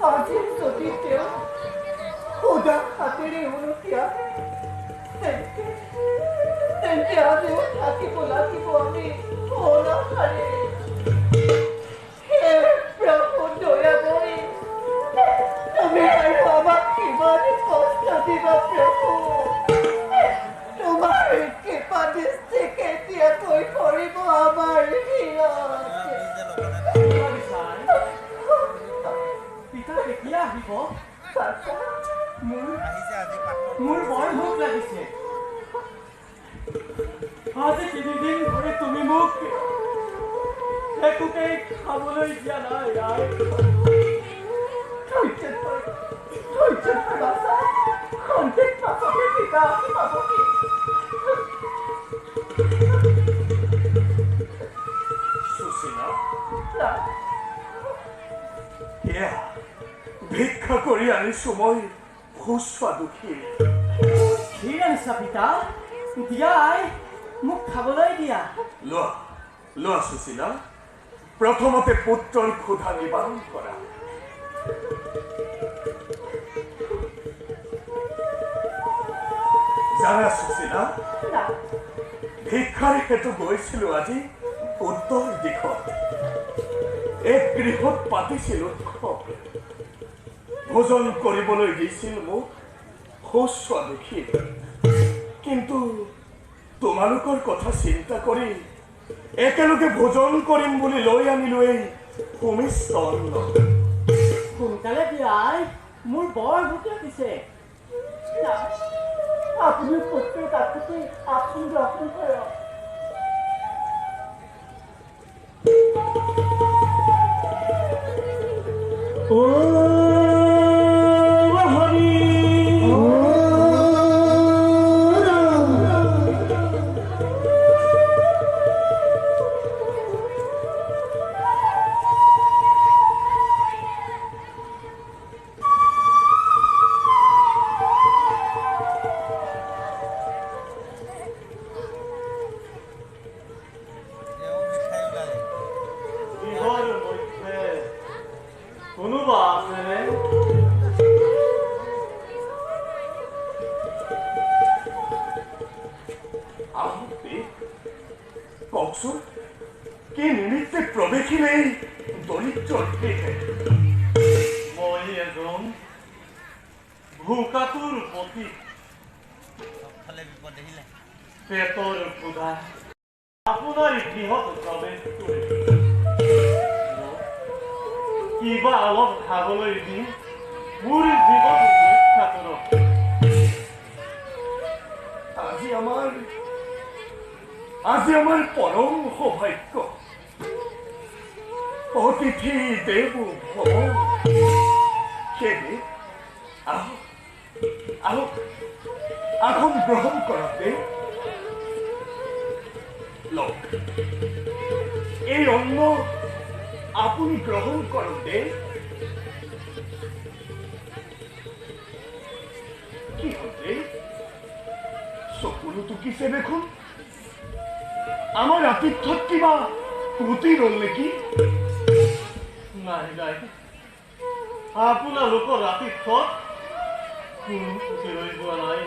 আজি যদি তেওঁ সুদা হাতেৰে উলটি আহে তেন্তে আমিও থাকিব লাগিব আমি অনাহাৰে। হে প্ৰভু দয়াময়ী, তুমি আৰু আমাক কিমান কষ্ট দিবা প্ৰভু। তোমাৰ কৃপা দৃষ্টি কেতিয়াকৈ কৰিব আমাৰ পিতা কেতিয়া আহিব? মোৰ বৰ ভোক লাগিছে। আজি 3 দিন ধৰি তুমি মোক একোকে খাবলৈ দিয়া নাই। ভিক্ষা কৰি আনিছো মই সুস্বাদু ক্ষীৰ। ক্ষীৰ আনিছা পিতা? দিয়াই মোক খাবলৈ দিয়া। লোৱা লোৱা সুশীলা, প্ৰথমতে পুত্ৰৰ ক্ষুধা নিবাৰণ কৰা। জানা সুশীলা, ভিক্ষাৰ হেতু গৈছিলো আজি উত্তৰ দিশত। এক গৃহত পাতিছিল উৎসৱ। ভোজন কৰিবলৈ দিছিল মোক সুস্বাদু ক্ষীৰ। কিন্তু তোমালোকৰ কথা চিন্তা কৰি একেলগে ভোজন কৰিম বুলি লৈ আনিলো এই সুমিষ্ট অন্ন। সোনকালে দিয়াই, মোৰ বৰ ভোক লাগিছে। আপুনি পুত্ৰৰ কাষতে আপুনি গ্ৰহণ কৰক। কোনোবা আছেনে? কওকচোন, কি নিমিত্তে প্ৰৱেশিলে এই দৰিদ্ৰৰ গৃহে? মই এজন ভোকাতুৰ পতি। পেটৰ ক্ষুধা আপোনাৰ গৃহত প্ৰৱেশ কৰিছে। কিবা অলপ খাবলৈ দি মোৰ জীৱন ৰক্ষা কৰক। আজি আমাৰ পৰম সৌভাগ্য। অতিথি দেৱো ভৱ। সেয়ে আহক আহক, আসন গ্ৰহণ কৰক দেৱ। লওক, এই অন্ন আপুনি গ্ৰহণ কৰক দেৱ। কি হ'ল দেৱ, চকুলো টুকিছে দেখোন। আমাৰ আতিথ্যত কিবা ত্ৰুটি ৰ'ল নেকি? নাই নাই, আপোনালোকৰ আতিথ্যত কোনো ত্ৰুটি ৰৈ যোৱা নাই।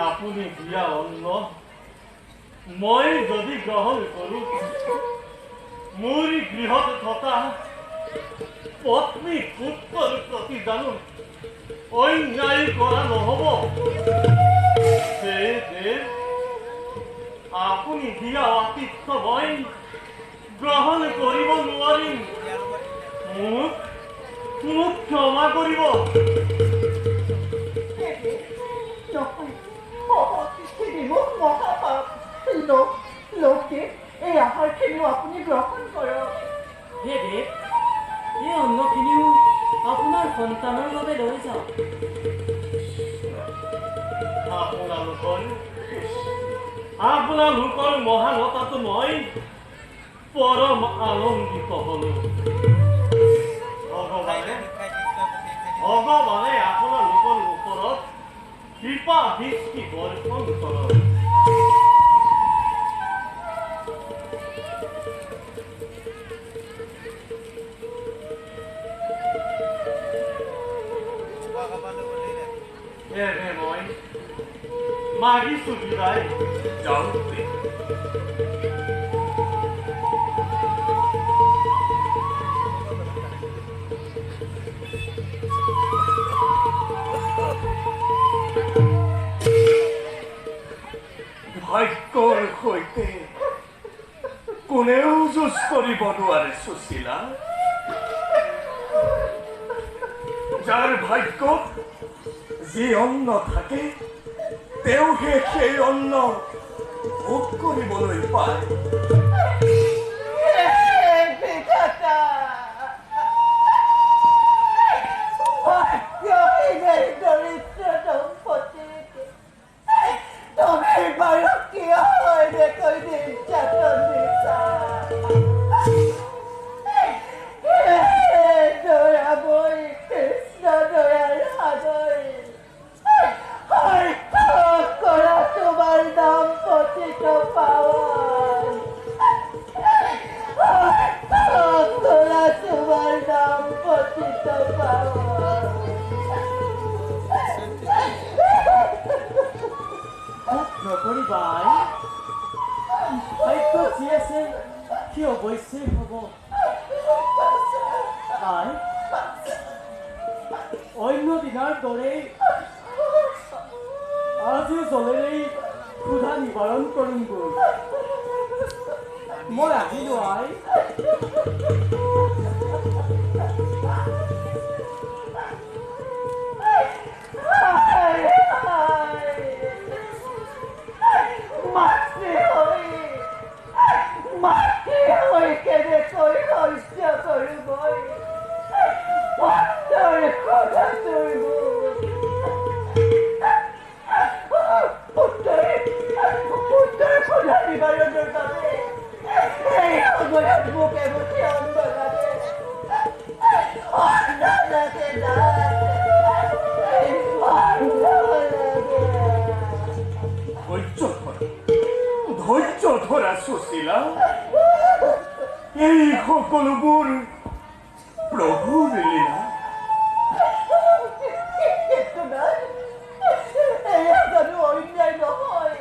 আপুনি দিয়া অন্ন মই যদি গ্ৰহণ কৰোঁ, মোৰ গৃহত থকা পত্নী পুত্ৰৰ প্ৰতি জানো অন্যায় কৰা নহ'ব। সেয়ে আপুনি দিয়া আতিথ্য মই গ্ৰহণ কৰিব নোৱাৰিম। মোক ক্ষমা কৰিব। মহাপাপ লোকে এই আহাৰখিনিও আপুনি গ্ৰহণ কৰক। হে দেৱ, এই অন্নখিনিও আপোনাৰ সন্তানৰ বাবে লৈ যাওক। আপোনালোকৰ মহানতাটো মই পৰম আনন্দিত হলো। ভগৱানে আপোনালোকৰ ওপৰত কৃপা দৃষ্টি বৰ্ষণ কৰক। moi. Magi subirai. জানতে ভাগ্যৰ সৈতে কোনেও যুঁজ কৰিব নোৱাৰে সুশীলা যাৰ ভাগ্যত যি অন্ন থাকে তেওঁহে সেই অন্ন ভোগ কৰিবলৈ পায় বিধাতা ভাগ্যহীন এই দৰিদ্ৰ দম্পতীকে তুমি বাৰু কিয় এনেকৈ নিৰ্যাতন দিছা দয়াময়ী কৃষ্ণ দয়াৰ সাগৰী কৰা তোমাৰ দাম্পতিক পাৱন কৰা তোমাৰ দাম্পতিক পাৱন নকৰিবা ভাগ্য যি আছে সি অৱশ্যেই হ'ব আই অন্য দিনাৰ দৰেই আজিও জলেৰেই ক্ষুধা নিবাৰণ কৰিমগৈ মই আহিলো আই কেনেকৈ সহ্য কৰোঁ মই ভক্তৰ খোধাটোৰ পুত্ৰৰ খোধা নিবাৰণৰ বাবে এই সময়ত মোক এমুঠি অন্ন লাগে অন্ন লাগে ধৈৰ্য ধৰা সুশীলা এই সকলোবোৰ প্ৰভুৰ লীলা এয়া জানো অন্যায় নহয়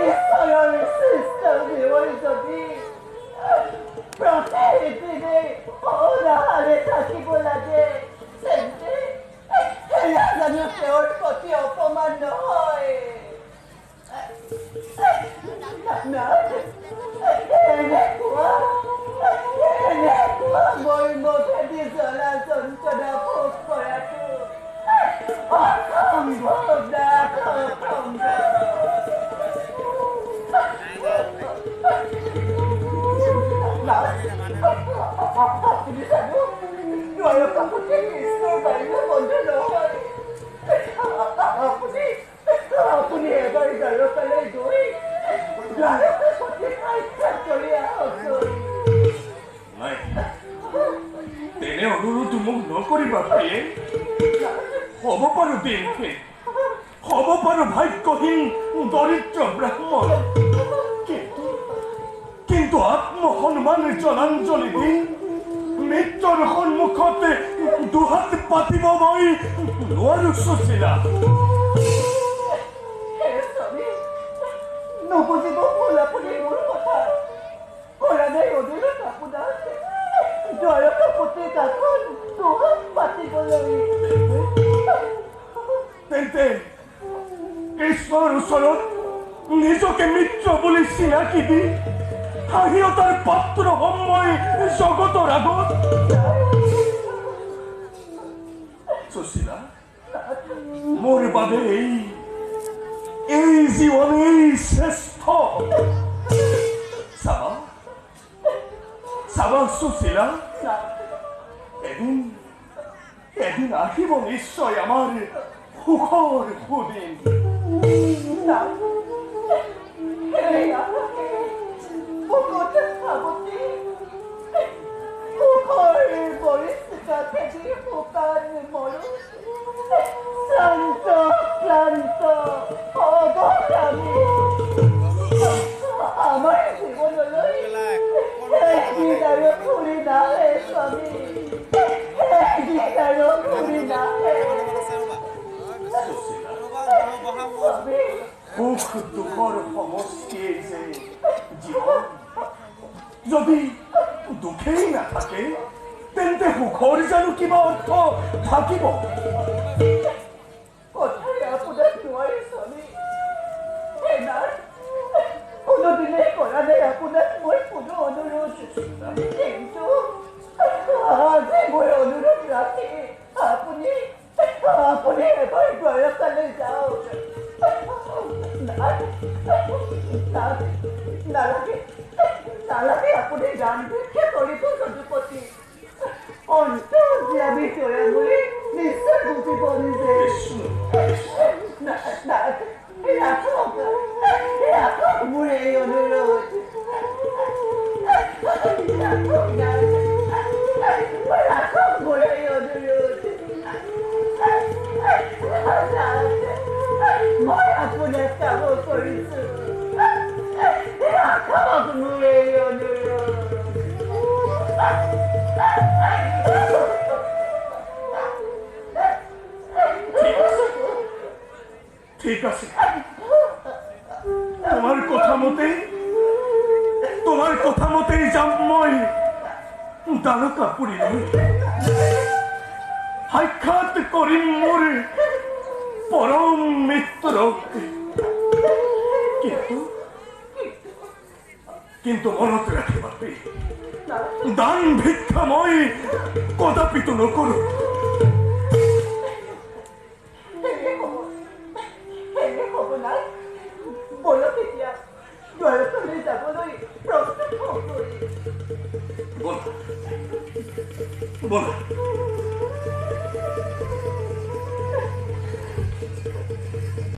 ঈশ্বৰৰ সৃষ্ট জীৱন যদি প্ৰতিদিনে অনাহাৰে থাকিব লাগে তেন্তে এয়া জানো তেওঁৰ প্ৰতি অপমান নহয় মই মুখেদি জ্বলা যন্ত্ৰণা ভোগ কৰাটো অসম্ভৱ আপুনি জানো দ্বাৰকাপতি কৃষ্ণৰ বাহিৰে বন্ধু নহয় আপুনি এবাৰ দ্বাৰকালৈ গৈ দ্বাৰকাপতি সাক্ষাৎ কৰি আহকচোন নাই তেনে অনুৰোধ মোক নকৰিবা প্ৰিয়ে হ'ব পাৰো দিনহে হ'ব পাৰো ভাগ্যহীন দৰিদ্ৰ ব্ৰাহ্মণ কিন্তু আত্মসন্মান জনাঞ্জলি দি মৃত্যুৰ সন্মুখতে দুহাত পাতিব মই নোৱাৰো সুশীলা নবুজিব হ'ল আপুনি মোৰ কথা কৰা নাই অনুৰোধ আপোনাৰ দ্বাৰকাপতি কাষত দুহাত পাতিবলৈ তেন্তে কৃষ্ণৰ ওচৰত নিজকে মিত্ৰ বুলি চিনাকি দি হাঁহিয়তাৰ পাত্ৰ হ'ম মই জগতৰ আগত সুশীলা মোৰ বাবে এই জীৱনেই শ্ৰেষ্ঠ চাবা সুশীলা এদিন আহিব নিশ্চয় আমাৰ সুখৰ সুদিন আমাৰ জীবনলৈ একদিন আৰু ঘূৰি নাহে স্বামী একদিন আৰু ঘূৰি নাহে সুখ দুখৰ সমষ্টিয়েই যে জীৱন। যদি দুখেই নাথাকে তেন্তে সুখৰ জানো কিবা অৰ্থ থাকিব? কথাৰে আপোনাক নোৱাৰিছনে? এনাৰ কোনোদিনে কৰা নাই আপোনাক মই কোনো অনুৰোধ, কিন্তু আজি মই অনুৰোধ ৰাখি আপুনি এবাৰ দ্বাৰকালৈ যাওক। নালাগে আপুনি গান ভিক্ষা কৰিব যদুপতি। অন্তৰ্যামী তয়ামুলি নিশ্চয় বুজিব নিজে। ৰাখক মোৰ এই অনুৰোধ। ৰাখক মোৰ এই অনুৰোধ। মই আপোনাক কাম কৰিছোঁ। ৰাখক মোৰ এই অনুৰোধ। ঠিক আছে, তোমাৰ কথা মতেই যাম মই দ্বাৰকাপুৰীলৈ। সাক্ষাৎ কৰিম মোৰ পৰম মিত্ৰক। কিন্তু মনত ৰাখিবা, দান ভিক্ষা মই কদাপিতো নকৰোঁ। বলা